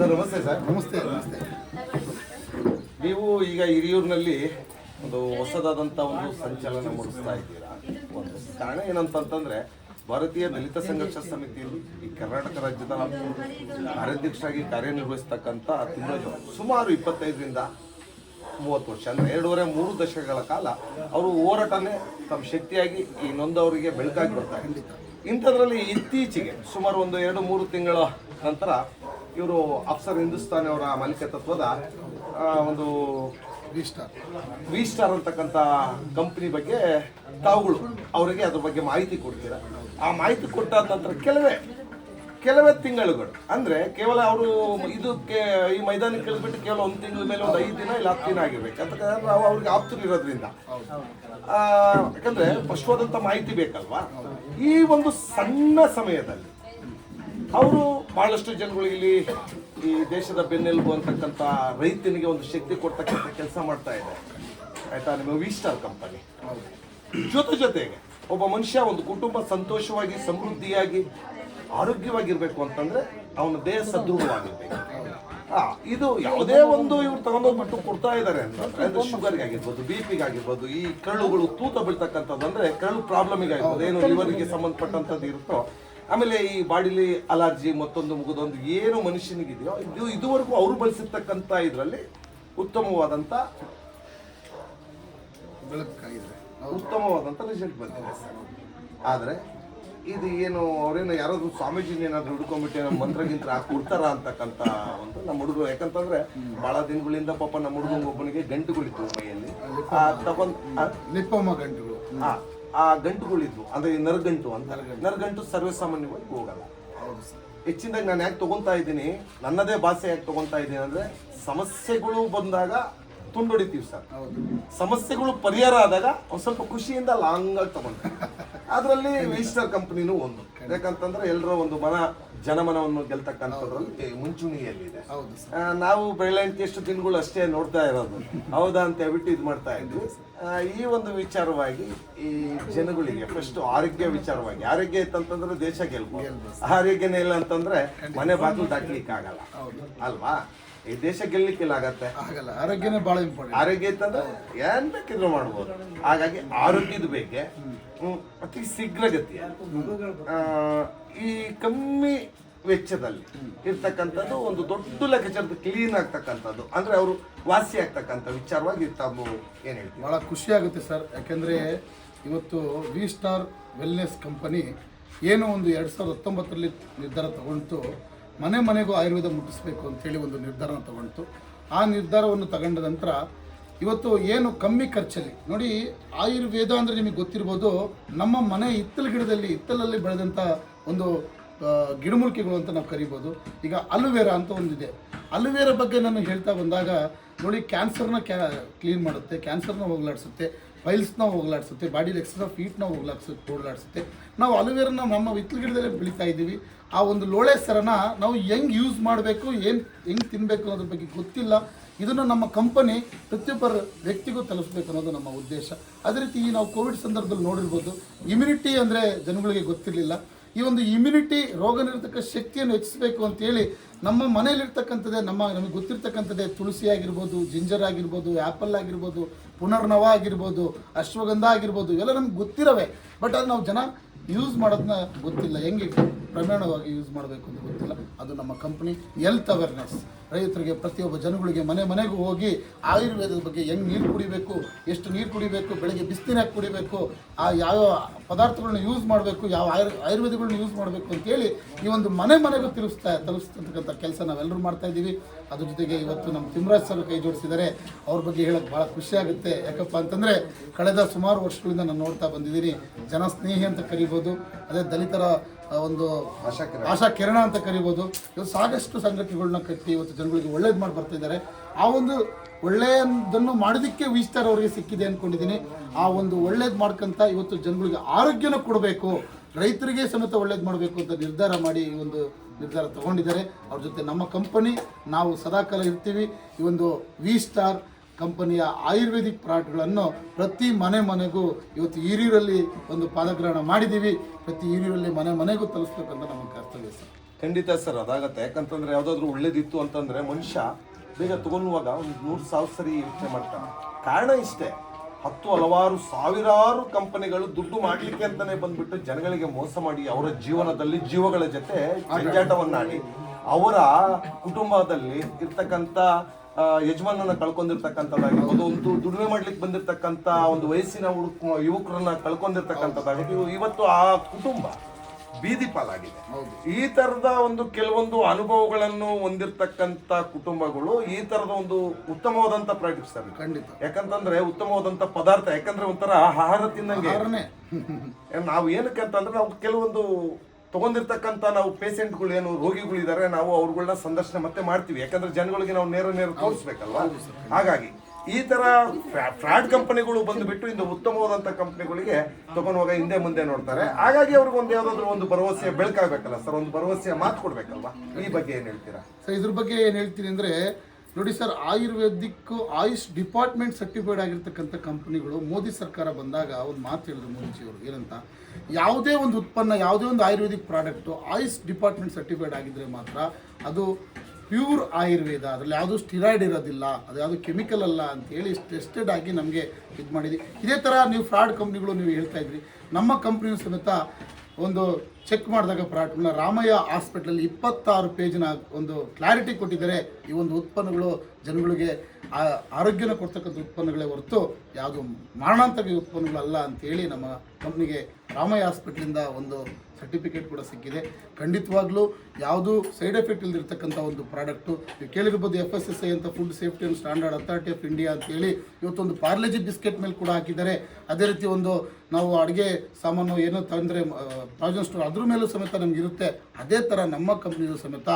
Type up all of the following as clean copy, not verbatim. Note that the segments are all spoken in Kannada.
ಸರ್ ನಮಸ್ತೆ ಸರ್. ನಮಸ್ತೆ ನಮಸ್ತೆ. ನೀವು ಈಗ ಹಿರಿಯೂರಿನಲ್ಲಿ ಒಂದು ಹೊಸದಾದಂಥ ಒಂದು ಸಂಚಲನ ಮೂಡಿಸ್ತಾ ಇದ್ದೀರಾ. ಒಂದು ಕಾರಣ ಏನಂತಂತಂದ್ರೆ ಭಾರತೀಯ ದಲಿತ ಸಂಘರ್ಷ ಸಮಿತಿಯಲ್ಲಿ ಈ ಕರ್ನಾಟಕ ರಾಜ್ಯದ ಕಾರ್ಯಾಧ್ಯಕ್ಷರಾಗಿ ಕಾರ್ಯನಿರ್ವಹಿಸ್ತಕ್ಕಂಥ ತಿಮ್ಮರಾಜು ಸುಮಾರು 25ರಿಂದ 30 ವರ್ಷ ಅಂದರೆ 2.5-3 ದಶಕಗಳ ಕಾಲ ಅವರು ಹೋರಾಟನೇ ತಮ್ಮ ಶಕ್ತಿಯಾಗಿ ಈ ನೊಂದವರಿಗೆ ಬೆಳಕಾಗಿ ಬರ್ತಾ ಇದೆ. ಇಂಥದ್ರಲ್ಲಿ ಇತ್ತೀಚೆಗೆ ಸುಮಾರು ಒಂದು 2-3 ತಿಂಗಳ ನಂತರ ಇವರು ಅಫ್ಸರ್ ಹಿಂದೂಸ್ತಾನಿ ಅವರ ಮಾಲೀಕತ್ವದ ಒಂದು ವಿ ಸ್ಟಾರ್ ಅಂತಕ್ಕಂಥ ಕಂಪ್ನಿ ಬಗ್ಗೆ ತಾವುಗಳು ಅವರಿಗೆ ಅದ್ರ ಬಗ್ಗೆ ಮಾಹಿತಿ ಕೊಡ್ತೀರಾ. ಆ ಮಾಹಿತಿ ಕೊಟ್ಟಾದ ನಂತರ ಕೆಲವೇ ತಿಂಗಳುಗಳು ಅಂದರೆ ಕೇವಲ ಅವರು ಇದಕ್ಕೆ ಈ ಮೈದಾನಕ್ಕೆ ಇಳಿದ್ಬಿಟ್ಟು ಕೇವಲ 1 ತಿಂಗಳ ಮೇಲೆ ಒಂದು 5 ದಿನ ಇಲ್ಲ 10 ದಿನ ಆಗಿರ್ಬೇಕು. ಯಾಕಂದ್ರೆ ನಾವು ಅವ್ರಿಗೆ ಆಪ್ತರು ಇರೋದ್ರಿಂದ, ಯಾಕಂದ್ರೆ ಸ್ಪಷ್ಟವಾದಂಥ ಮಾಹಿತಿ ಬೇಕಲ್ವಾ. ಈ ಒಂದು ಸಣ್ಣ ಸಮಯದಲ್ಲಿ ಅವರು ಬಹಳಷ್ಟು ಜನಗಳಿಗೆ ಇಲ್ಲಿ ಈ ದೇಶದ ಬೆನ್ನೆಲುಬು ಅಂತಕ್ಕಂಥ ರೈತನಿಗೆ ಒಂದು ಶಕ್ತಿ ಕೊಡ್ತಕ್ಕಂಥ ಕೆಲಸ ಮಾಡ್ತಾ ಇದೆ. ಆಯ್ತಾ, ನಿಮ್ಮ ವಿ ಸ್ಟಾರ್ ಕಂಪನಿ ಜೊತೆಗೆ ಒಬ್ಬ ಮನುಷ್ಯ ಒಂದು ಕುಟುಂಬ ಸಂತೋಷವಾಗಿ ಸಮೃದ್ಧಿಯಾಗಿ ಆರೋಗ್ಯವಾಗಿರ್ಬೇಕು ಅಂತಂದ್ರೆ ಅವನ ದೇಹ ಸದೃಢವಾಗಿರ್ಬೇಕು. ಇದು ಯಾವುದೇ ಒಂದು ಇವ್ರು ತಗೊಂಡೋಗ್ಬಿಟ್ಟು ಕೊಡ್ತಾ ಇದ್ದಾರೆ ಅಂತಂದ್ರೆ ಶುಗರ್ಗೆ ಆಗಿರ್ಬೋದು, BP-ಗೆ ಆಗಿರ್ಬೋದು, ಈ ಕರಳುಗಳು ತೂತ ಬೀಳ್ತಕ್ಕಂಥದ್ದು ಅಂದ್ರೆ ಕರಳು ಪ್ರಾಬ್ಲಮಿಗೆ ಆಗಿರ್ಬೋದು, ಏನು ಲಿವರ್ಗೆ ಸಂಬಂಧಪಟ್ಟಂಥದ್ದು ಇರುತ್ತೋ, ಆಮೇಲೆ ಈ ಬಾಡಿಲಿ ಅಲರ್ಜಿ ಮತ್ತೊಂದು ಮುಗಿದೊಂದು ಏನು ಮನುಷ್ಯನಿಗಿದೆಯೋ ಇದುವರೆಗೂ ಅವರು ಬಳಸಿರ್ತಕ್ಕಂಥ ಇದರಲ್ಲಿ ಉತ್ತಮವಾದಂಥ ರಿಸಲ್ಟ್ ಬಂದಿದೆ ಸರ್. ಆದರೆ ಇದು ಏನು ಅವರೇನು ಯಾರಾದ್ರೂ ಸ್ವಾಮೀಜಿನ ಏನಾದ್ರು ಹಿಡ್ಕೊಂಡ್ಬಿಟ್ಟು ನಮ್ಮ ಮಂತ್ರಗಿಂತ್ರ ಕೊಡ್ತಾರ ಅಂತಕ್ಕಂಥ ಒಂದು ನಮ್ಮ ಹುಡುಗರು, ಯಾಕಂತಂದ್ರೆ ಬಹಳ ದಿನಗಳಿಂದ ಪಾಪ ನಮ್ಮ ಹುಡುಗನ ಒಬ್ಬನಿಗೆ ಗಂಟುಗಳಿತ್ತು ಮೈಯಲ್ಲಿ ಗಂಟುಗಳು. ಆ ಗಂಟುಗಳಿದ್ವು, ಅಂದ್ರೆ ನರಗಂಟು ಅಂತಾರೆ. ನರಗಂಟು ಸರ್ವೇ ಸಾಮಾನ್ಯವಾಗಿ ಹೋಗಲ್ಲ. ಹೆಚ್ಚಿನದಾಗಿ ನಾನು ಯಾಕೆ ತಗೊಂತಾ ಇದ್ದೀನಿ, ನನ್ನದೇ ಭಾಷೆ ಯಾಕೆ ತಗೊಂತಾ ಇದ್ದೀನಿ ಅಂದ್ರೆ ಸಮಸ್ಯೆಗಳು ಬಂದಾಗ ತುಂಡೊಡಿತೀವಿ ಸರ್, ಸಮಸ್ಯೆಗಳು ಪರಿಹಾರ ಆದಾಗ ಒಂದು ಸ್ವಲ್ಪ ಖುಷಿಯಿಂದ ಲಾಂಗ್ ಆಗಿ ತಗೊಂಡ್ರೆ ಅದರಲ್ಲಿ ವಿ ಸ್ಟಾರ್ ಕಂಪನಿನೂ ಒಂದು. ಯಾಕಂತಂದ್ರೆ ಎಲ್ಲರ ಒಂದು ಜನಮನವನ್ನು ಗೆಲ್ತಕ್ಕಂಥದ್ರಲ್ಲಿ ಮುಂಚೂಣಿಯಲ್ಲಿದೆ. ನಾವು ಬೆಳವಣಿಗೆ ಎಷ್ಟು ದಿನಗಳು ಅಷ್ಟೇ ನೋಡ್ತಾ ಇರೋದು, ಹೌದಾ ಅಂತ ಹೇಳ್ಬಿಟ್ಟು ಇದು ಮಾಡ್ತಾ ಇದ್ವಿ. ಈ ಒಂದು ವಿಚಾರವಾಗಿ ಈ ಜನಗಳಿಗೆ ಫಸ್ಟ್ ಆರೋಗ್ಯ ವಿಚಾರವಾಗಿ, ಆರೋಗ್ಯ ಇತ್ತಂತಂದ್ರೆ ದೇಶ ಗೆಲ್ಬೋದು, ಆರೋಗ್ಯನೇ ಇಲ್ಲ ಅಂತಂದ್ರೆ ಮನೆ ಬಾಗಿಲು ದಾಟ್ಲಿಕ್ಕೆ ಆಗಲ್ಲ ಅಲ್ವಾ. ಈ ದೇಶ ಗೆಲ್ಲಿಕ್ಕಿಲ್ಲ ಆಗತ್ತೆ, ಆರೋಗ್ಯನೇ ಬಹಳ ಇಂಪಾರ್ಟೆಂಟ್. ಆರೋಗ್ಯ ಇತ್ತಂದ್ರೆ ಏನ್ ಬೇಕಿದ್ರು ಮಾಡ್ಬೋದು. ಹಾಗಾಗಿ ಆರೋಗ್ಯದ ಬಗ್ಗೆ ಅತಿ ಶೀಘ್ರಗತಿಯ ಈ ಕಮ್ಮಿ ವೆಚ್ಚದಲ್ಲಿ ಇರ್ತಕ್ಕಂಥದ್ದು ಒಂದು ದೊಡ್ಡ ಲೆಕ್ಕಾಚಾರದ ಕ್ಲೀನ್ ಆಗ್ತಕ್ಕಂಥದ್ದು, ಅಂದ್ರೆ ಅವರು ವಾಸಿ ಆಗ್ತಕ್ಕಂಥ ವಿಚಾರವಾಗಿ ತಾವು ಏನ್ ಹೇಳ್ತೀವಿ. ಬಹಳ ಖುಷಿ ಆಗುತ್ತೆ ಸರ್. ಯಾಕೆಂದ್ರೆ ಇವತ್ತು ವಿ ಸ್ಟಾರ್ ವೆಲ್ನೆಸ್ ಕಂಪನಿ ಏನು ಒಂದು 2019ರಲ್ಲಿ ನಿರ್ಧಾರ ತಗೊಂಡು ಮನೆ ಮನೆಗೂ ಆಯುರ್ವೇದ ಮುಟ್ಟಿಸ್ಬೇಕು ಅಂತೇಳಿ ಒಂದು ನಿರ್ಧಾರನ ತಗೊಂಡು, ಆ ನಿರ್ಧಾರವನ್ನು ತಗೊಂಡ ನಂತರ ಇವತ್ತು ಏನು ಕಮ್ಮಿ ಖರ್ಚಲ್ಲಿ ನೋಡಿ, ಆಯುರ್ವೇದ ಅಂದರೆ ನಿಮಗೆ ಗೊತ್ತಿರ್ಬೋದು, ನಮ್ಮ ಮನೆ ಹಿತ್ತಲಲ್ಲಿ ಬೆಳೆದಂಥ ಒಂದು ಗಿಡಮೂಲಿಕೆಗಳು ಅಂತ ನಾವು ಕರಿಬೋದು. ಈಗ ಅಲುವೆರಾ ಅಂತ ಒಂದಿದೆ. ಅಲುವೆರಾ ಬಗ್ಗೆ ನಾನು ಹೇಳ್ತಾ ಬಂದಾಗ ನೋಡಿ, ಕ್ಯಾನ್ಸರ್ನ ಕ್ಲೀನ್ ಮಾಡುತ್ತೆ, ಕ್ಯಾನ್ಸರ್ನ ಹೋಗಲಾಡಿಸುತ್ತೆ, ಫೈಲ್ಸ್ನ ಹೋಗಲಾಡಿಸುತ್ತೆ, ಬಾಡಿಲಿ ಎಕ್ಸ್ಟ್ರಾ ಫೀಟ್ನ ಹೋಗಲಾಡಿಸುತ್ತೆ. ನಾವು ಅಲುವೆರಾನ ನಮ್ಮ ಹಿತ್ತಲಗಿಡದಲ್ಲೇ ಬೆಳೀತಾ ಇದ್ದೀವಿ. ಆ ಒಂದು ಲೋಳೆ ಸರನ ನಾವು ಹೆಂಗೆ ಯೂಸ್ ಮಾಡಬೇಕು, ಹೆಂಗೆ ತಿನ್ನಬೇಕು ಅನ್ನೋದ್ರ ಬಗ್ಗೆ ಗೊತ್ತಿಲ್ಲ. ಇದನ್ನು ನಮ್ಮ ಕಂಪನಿ ಪ್ರತಿಯೊಬ್ಬರ ವ್ಯಕ್ತಿಗೂ ತಲುಪಿಸ್ಬೇಕು ಅನ್ನೋದು ನಮ್ಮ ಉದ್ದೇಶ. ಅದೇ ರೀತಿ ನಾವು ಕೋವಿಡ್ ಸಂದರ್ಭದಲ್ಲಿ ನೋಡಿರ್ಬೋದು, ಇಮ್ಯುನಿಟಿ ಅಂದರೆ ಜನಗಳಿಗೆ ಗೊತ್ತಿರಲಿಲ್ಲ. ಈ ಒಂದು ಇಮ್ಯುನಿಟಿ, ರೋಗ ನಿರೋಧಕ ಶಕ್ತಿಯನ್ನು ಹೆಚ್ಚಿಸಬೇಕು ಅಂತೇಳಿ ನಮ್ಮ ಮನೆಯಲ್ಲಿರ್ತಕ್ಕಂಥದ್ದೇ ನಮಗೆ ಗೊತ್ತಿರ್ತಕ್ಕಂಥದ್ದೇ ತುಳಸಿ ಆಗಿರ್ಬೋದು, ಜಿಂಜರ್ ಆಗಿರ್ಬೋದು, ಆ್ಯಪಲ್ ಆಗಿರ್ಬೋದು, ಪುನರ್ನವ ಆಗಿರ್ಬೋದು, ಅಶ್ವಗಂಧ ಆಗಿರ್ಬೋದು, ಇವೆಲ್ಲ ನಮ್ಗೆ ಗೊತ್ತಿರವೆ. ಬಟ್ ಅದು ನಾವು ಜನ ಯೂಸ್ ಮಾಡೋದನ್ನ ಗೊತ್ತಿಲ್ಲ, ಹೆಂಗೆ ಪ್ರಮಾಣವಾಗಿ ಯೂಸ್ ಮಾಡಬೇಕು ಅಂತ ಗೊತ್ತಿಲ್ಲ. ಅದು ನಮ್ಮ ಕಂಪ್ನಿ ಹೆಲ್ತ್ ಅವೇರ್ನೆಸ್, ರೈತರಿಗೆ ಪ್ರತಿಯೊಬ್ಬ ಜನಗಳಿಗೆ ಮನೆಗೂ ಹೋಗಿ ಆಯುರ್ವೇದದ ಬಗ್ಗೆ ಹೆಂಗೆ ನೀರು ಕುಡಿಬೇಕು, ಎಷ್ಟು ನೀರು ಕುಡಿಬೇಕು, ಬೆಳಗ್ಗೆ ಬಿಸಿನೀರಾಗಿ ಕುಡಿಬೇಕು, ಯಾವ ಪದಾರ್ಥಗಳನ್ನ ಯೂಸ್ ಮಾಡಬೇಕು, ಯಾವ ಆಯುರ್ವೇದಗಳನ್ನ ಯೂಸ್ ಮಾಡಬೇಕು ಅಂತೇಳಿ ಈ ಒಂದು ಮನೆಗೂ ತಲುಪಿಸ್ತಕ್ಕಂಥ ಕೆಲಸ ನಾವೆಲ್ಲರೂ ಮಾಡ್ತಾ ಇದ್ದೀವಿ. ಅದ್ರ ಜೊತೆಗೆ ಇವತ್ತು ನಮ್ಮ ತಿಮ್ಮರಾಜ್ ಸರ್ ಕೈ ಜೋಡಿಸಿದ್ದಾರೆ. ಅವ್ರ ಬಗ್ಗೆ ಹೇಳೋಕ್ಕೆ ಭಾಳ ಖುಷಿ ಆಗುತ್ತೆ. ಯಾಕಪ್ಪ ಅಂತಂದರೆ ಕಳೆದ ಸುಮಾರು ವರ್ಷಗಳಿಂದ ನಾನು ನೋಡ್ತಾ ಬಂದಿದ್ದೀನಿ. ಜನಸ್ನೇಹಿ ಅಂತ ಕರಿಬೋದು, ಅದೇ ದಲಿತರ ಒಂದು ಆಶಾ ಕಿರಣ ಅಂತ ಕರಿಬೋದು. ಇವತ್ತು ಸಾಕಷ್ಟು ಸಂಘಟನೆಗಳನ್ನ ಕಟ್ಟಿ ಇವತ್ತು ಜನಗಳಿಗೆ ಒಳ್ಳೇದು ಮಾಡಿ ಬರ್ತಾ ಇದ್ದಾರೆ. ಆ ಒಂದು ಒಳ್ಳೆಯದನ್ನು ಮಾಡೋದಕ್ಕೆ ವಿ ಸ್ಟಾರ್ ಅವರಿಗೆ ಸಿಕ್ಕಿದೆ ಅಂದ್ಕೊಂಡಿದ್ದೀನಿ. ಆ ಒಂದು ಒಳ್ಳೇದು ಮಾಡ್ಕೊಂತ ಇವತ್ತು ಜನಗಳಿಗೆ ಆರೋಗ್ಯನ ಕೊಡಬೇಕು, ರೈತರಿಗೆ ಸಮೇತ ಒಳ್ಳೇದು ಮಾಡಬೇಕು ಅಂತ ನಿರ್ಧಾರ ಮಾಡಿ ಈ ಒಂದು ನಿರ್ಧಾರ ತಗೊಂಡಿದ್ದಾರೆ. ಅವ್ರ ಜೊತೆ ನಮ್ಮ ಕಂಪನಿ ನಾವು ಸದಾಕಾಲ ಇರ್ತೀವಿ. ಈ ಒಂದು ವಿ ಸ್ಟಾರ್ ಕಂಪನಿಯ ಆಯುರ್ವೇದಿಕ್ ಪ್ರಾಡಕ್ಟ್ಗಳನ್ನು ಪ್ರತಿ ಮನೆಗೂ ಇವತ್ತು ಹಿರಿಯೂರಲ್ಲಿ ಒಂದು ಪಾದಗ್ರಹಣ ಮಾಡಿದ್ದೀವಿ. ಪ್ರತಿ ಹಿರಿಯೂರಲ್ಲಿ ಮನೆಗೂ ತಲುಪಿಸ್ಬೇಕಂತ ನಮ್ಮ ಕರ್ತವ್ಯ ಸರ್. ಖಂಡಿತ ಸರ್ ಅದಾಗತ್ತೆ. ಯಾಕಂತಂದ್ರೆ ಯಾವ್ದಾದ್ರು ಒಳ್ಳೇದಿತ್ತು ಅಂತಂದ್ರೆ ಮನುಷ್ಯ ಬೇಗ ತಗೊಳ್ಳುವಾಗ ಒಂದು 100,000 ಸರಿ ಯೋಚನೆ ಮಾಡ್ತಾನೆ. ಕಾರಣ ಇಷ್ಟೇ, ಹಲವಾರು ಸಾವಿರಾರು ಕಂಪನಿಗಳು ದುಡ್ಡು ಮಾಡ್ಲಿಕ್ಕೆ ಅಂತಾನೆ ಬಂದ್ಬಿಟ್ಟು ಜನಗಳಿಗೆ ಮೋಸ ಮಾಡಿ ಅವರ ಜೀವನದಲ್ಲಿ ಜೀವಗಳ ಜೊತೆ ಜಂಜಾಟವನ್ನಾಡಿ ಅವರ ಕುಟುಂಬದಲ್ಲಿ ಇರ್ತಕ್ಕಂಥ ಯಜಮಾನನ ಕಳ್ಕೊಂಡಿರ್ತಕ್ಕಂಥದ್ದಾಗಿರ್ಬೋದು, ಒಂದು ದುಡಿಮೆ ಮಾಡ್ಲಿಕ್ಕೆ ಬಂದಿರತಕ್ಕಂಥ ಒಂದು ವಯಸ್ಸಿನ ಯುವಕರನ್ನ ಕಳ್ಕೊಂಡಿರ್ತಕ್ಕಂಥದ್ದಾಗಿ ಇವತ್ತು ಆ ಕುಟುಂಬ ಬೀದಿ ಪಾಲಾಗಿದೆ. ಈ ತರದ ಒಂದು ಕೆಲವೊಂದು ಅನುಭವಗಳನ್ನು ಹೊಂದಿರತಕ್ಕಂತ ಕುಟುಂಬಗಳು ಈ ತರದ ಒಂದು ಉತ್ತಮವಾದಂತ ಪ್ರಾಡಕ್ಟ್ಸ್ ಖಂಡಿತ. ಯಾಕಂತಂದ್ರೆ ಉತ್ತಮವಾದಂತ ಪದಾರ್ಥ, ಯಾಕಂದ್ರೆ ಒಂಥರ ಆಹಾರ ತಿನ್ನಂಗೆ. ನಾವು ಏನಕ್ಕೆ ಅಂತಂದ್ರೆ ನಾವು ಕೆಲವೊಂದು ತಗೊಂಡಿರ್ತಕ್ಕಂಥ ನಾವು ಪೇಷಂಟ್ಗಳು ಏನು ರೋಗಿಗಳಿದ್ದಾರೆ, ನಾವು ಅವ್ರುಗಳನ್ನ ಸಂದರ್ಶನ ಮತ್ತೆ ಮಾಡ್ತೀವಿ. ಯಾಕಂದ್ರೆ ಜನಗಳಿಗೆ ನಾವು ನೇರ ತೋರಿಸ್ಬೇಕಲ್ವಾ. ಹಾಗಾಗಿ ಈ ತರ ಫ್ರಾಡ್ ಕಂಪನಿಗಳು ಬಂದುಬಿಟ್ಟು ಇಂದು ಉತ್ತಮವಾದಂತ ಕಂಪನಿಗಳಿಗೆ ತಗೊಂಡೋಗ ಹಿಂದೆ ಮುಂದೆ ನೋಡ್ತಾರೆ. ಹಾಗಾಗಿ ಅವ್ರಿಗೆ ಒಂದು ಯಾವ್ದಾದ್ರು ಒಂದು ಭರವಸೆಯ ಬೆಳಕಾಗಬೇಕಲ್ಲ ಸರ್, ಒಂದು ಭರವಸೆಯ ಮಾತು ಕೊಡ್ಬೇಕಲ್ವಾ. ಈ ಬಗ್ಗೆ ಏನ್ ಹೇಳ್ತೀರಾ ಸರ್? ಇದ್ರ ಬಗ್ಗೆ ಏನ್ ಹೇಳ್ತೀನಿ ಅಂದ್ರೆ ನೋಡಿ sir, Ayurvedic AYUSH department certified ಆಗಿರ್ತಕ್ಕಂಥ ಕಂಪನಿಗಳು ಮೋದಿ ಸರ್ಕಾರ ಬಂದಾಗ ಒಂದು ಮಾತು ಹೇಳಿದ್ರು ಮೋದಿಜಿಯವರು, ಏನಂತ, ಯಾವುದೇ ಒಂದು ಉತ್ಪನ್ನ, ಯಾವುದೇ ಒಂದು Ayurvedic product AYUSH department certified ಆಗಿದ್ರೆ ಮಾತ್ರ ಅದು ಪ್ಯೂರ್ ಆಯುರ್ವೇದ, ಅದರಲ್ಲಿ ಯಾವುದೂ ಸ್ಟಿರಾಯ್ಡ್ ಇರೋದಿಲ್ಲ, ಅದು ಯಾವುದು ಕೆಮಿಕಲ್ ಅಲ್ಲ ಅಂತೇಳಿ ಟೆಸ್ಟೆಡ್ ಆಗಿ ನಮಗೆ ಇದು ಮಾಡಿದ್ವಿ. ಇದೇ ಥರ ನೀವು ಫ್ರಾಡ್ ಕಂಪ್ನಿಗಳು ನೀವು ಹೇಳ್ತಾ ಇದ್ರಿ, ನಮ್ಮ ಕಂಪ್ನಿಯೂ ಸಮೇತ ಒಂದು ಚೆಕ್ ಮಾಡಿದಾಗ ಪ್ರಾಡಕ್ಟ್ನ ರಾಮಯ್ಯ ಹಾಸ್ಪಿಟ್ಲಲ್ಲಿ 26 ಪೇಜಿನ ಒಂದು ಕ್ಲಾರಿಟಿ ಕೊಟ್ಟಿದ್ದಾರೆ. ಈ ಒಂದು ಉತ್ಪನ್ನಗಳು ಜನಗಳಿಗೆ ಆರೋಗ್ಯನ ಕೊಡ್ತಕ್ಕಂಥ ಉತ್ಪನ್ನಗಳೇ ಹೊರತು ಯಾವುದು ಮಾರಣಾಂತಕ ಉತ್ಪನ್ನಗಳಲ್ಲ ಅಂತೇಳಿ ನಮ್ಮ ಕಂಪ್ನಿಗೆ ರಾಮಯ್ಯ ಹಾಸ್ಪಿಟ್ಲಿಂದ ಒಂದು ಸರ್ಟಿಫಿಕೇಟ್ ಕೂಡ ಸಿಕ್ಕಿದೆ. ಖಂಡಿತವಾಗ್ಲೂ ಯಾವುದು ಸೈಡ್ ಎಫೆಕ್ಟ್ ಇಲ್ದಿರ್ತಕ್ಕಂಥ ಒಂದು ಪ್ರಾಡಕ್ಟು. ನೀವು ಕೇಳಿರ್ಬೋದು FSSAI ಅಂತ, food safety and standard authority of India ಅಂತೇಳಿ ಇವತ್ತೊಂದು ಪಾರ್ಲೆಜಿ ಬಿಸ್ಕೆಟ್ ಮೇಲೆ ಕೂಡ ಹಾಕಿದ್ದಾರೆ. ಅದೇ ರೀತಿ ಒಂದು ನಾವು ಅಡುಗೆ ಸಾಮಾನು ಏನೋ ತಂದರೆ ಪ್ರಾವಿಷನ್ ಸ್ಟೋರ್ ಅದ್ರ ಮೇಲೂ ಸಮೇತ ನಮ್ಗೆ ಇರುತ್ತೆ. ಅದೇ ಥರ ನಮ್ಮ ಕಂಪ್ನಿಯೂ ಸಮೇತ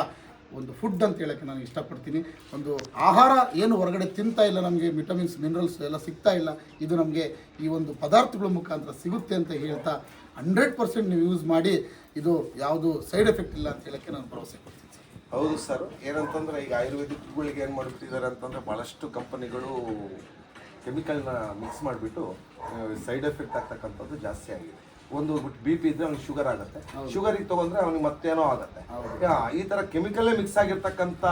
ಒಂದು ಫುಡ್ ಅಂತ ಹೇಳೋಕ್ಕೆ ನಾನು ಇಷ್ಟಪಡ್ತೀನಿ. ಒಂದು ಆಹಾರ ಏನು ಹೊರಗಡೆ ತಿಂತಾ ಇಲ್ಲ, ನಮಗೆ ವಿಟಮಿನ್ಸ್ ಮಿನರಲ್ಸ್ ಎಲ್ಲ ಸಿಗ್ತಾ ಇಲ್ಲ, ಇದು ನಮಗೆ ಈ ಒಂದು ಪದಾರ್ಥಗಳ ಮುಖಾಂತರ ಸಿಗುತ್ತೆ ಅಂತ ಹೇಳ್ತಾ 100% ನೀವು ಯೂಸ್ ಮಾಡಿ, ಇದು ಯಾವುದು ಸೈಡ್ ಎಫೆಕ್ಟ್ ಇಲ್ಲ ಅಂತ ಹೇಳೋಕ್ಕೆ ನಾನು ಭರವಸೆ ಕೊಡ್ತೀನಿ ಸರ್. ಹೌದು ಸರ್. ಏನಂತಂದ್ರೆ ಈಗ ಆಯುರ್ವೇದಿಕ್ಗಳಿಗೆ ಏನು ಮಾಡಿಬಿಟ್ಟಿದ್ದಾರೆ ಅಂತಂದ್ರೆ ಭಾಳಷ್ಟು ಕಂಪನಿಗಳು ಕೆಮಿಕಲ್ನ ಮಿಕ್ಸ್ ಮಾಡಿಬಿಟ್ಟು ಸೈಡ್ ಎಫೆಕ್ಟ್ ಆಗ್ತಕ್ಕಂಥದ್ದು ಜಾಸ್ತಿ ಆಗಿದೆ. ಒಂದು BP ಇದ್ರೆ ಅವ್ನಿಗೆ ಶುಗರ್ ಆಗುತ್ತೆ, ಶುಗರಿಗೆ ತಗೊಂಡ್ರೆ ಅವ್ನಿಗೆ ಮತ್ತೇನೋ ಆಗುತ್ತೆ. ಈ ತರ ಕೆಮಿಕಲ್ಲೇ ಮಿಕ್ಸ್ ಆಗಿರ್ತಕ್ಕಂಥ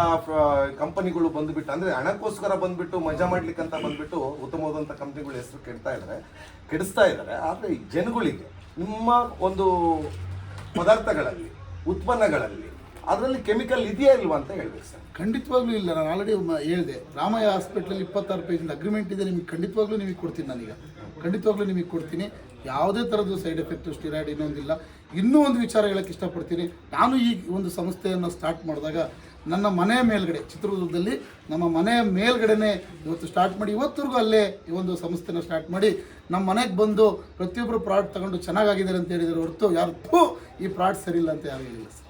ಕಂಪನಿಗಳು ಬಂದ್ಬಿಟ್ಟು, ಅಂದ್ರೆ ಹಣಕ್ಕೋಸ್ಕರ ಬಂದ್ಬಿಟ್ಟು ಮಜಾ ಮಾಡ್ಲಿಕ್ಕೆ ಅಂತ ಬಂದ್ಬಿಟ್ಟು ಉತ್ತಮವಾದಂಥ ಕಂಪನಿಗಳು ಹೆಸರು ಕೆಡಿಸ್ತಾ ಇದ್ದಾರೆ. ಆದರೆ ಈ ಜನಗಳಿಗೆ ನಿಮ್ಮ ಒಂದು ಪದಾರ್ಥಗಳಲ್ಲಿ, ಉತ್ಪನ್ನಗಳಲ್ಲಿ ಅದರಲ್ಲಿ ಕೆಮಿಕಲ್ ಇದೆಯಾ ಇಲ್ವಾ ಅಂತ ಹೇಳ್ಬೇಕು ಸರ್. ಖಂಡಿತವಾಗ್ಲೂ ಇಲ್ಲ. ನಾನು ಆಲ್ರೆಡಿ ಹೇಳಿದೆ, ರಾಮಯ್ಯ ಹಾಸ್ಪಿಟ್ಲಲ್ಲಿ 26 ಪೇಜಿಂದ ಅಗ್ರಿಮೆಂಟ್ ಇದೆ. ನಿಮಗೆ ಖಂಡಿತವಾಗ್ಲೂ ನಿಮಗೆ ಕೊಡ್ತೀನಿ, ನಾನೀಗ ಖಂಡಿತವಾಗ್ಲೂ ನಿಮಗೆ ಕೊಡ್ತೀನಿ. ಯಾವುದೇ ಥರದ್ದು ಸೈಡ್ ಎಫೆಕ್ಟು, ಸ್ಟಿರಾಯ್ಡ್ ಇನ್ನೊಂದಿಲ್ಲ. ಇನ್ನೂ ಒಂದು ವಿಚಾರ ಹೇಳೋಕ್ಕೆ ಇಷ್ಟಪಡ್ತೀನಿ. ನಾನು ಈ ಒಂದು ಸಂಸ್ಥೆಯನ್ನು ಸ್ಟಾರ್ಟ್ ಮಾಡಿದಾಗ ನನ್ನ ಮನೆಯ ಮೇಲ್ಗಡೆ, ಚಿತ್ರದುರ್ಗದಲ್ಲಿ ನಮ್ಮ ಮನೆಯ ಮೇಲ್ಗಡೆನೇ ಇವತ್ತು ಸ್ಟಾರ್ಟ್ ಮಾಡಿ ಇವತ್ತರೆಗೂ ಅಲ್ಲೇ ಈ ಒಂದು ಸಂಸ್ಥೆನ ಸ್ಟಾರ್ಟ್ ಮಾಡಿ ನಮ್ಮ ಮನೆಗೆ ಬಂದು ಪ್ರತಿಯೊಬ್ಬರು ಪ್ರಾಡಕ್ಟ್ ತಗೊಂಡು ಚೆನ್ನಾಗಿದ್ದಾರೆ ಅಂತ ಹೇಳಿದರೆ ಹೊರತು ಯಾರು ಈ ಪ್ರಾಡಕ್ಟ್ ಸರಿ ಇಲ್ಲ ಅಂತ ಯಾರು ಹೇಳಿಲ್ಲ ಸರ್.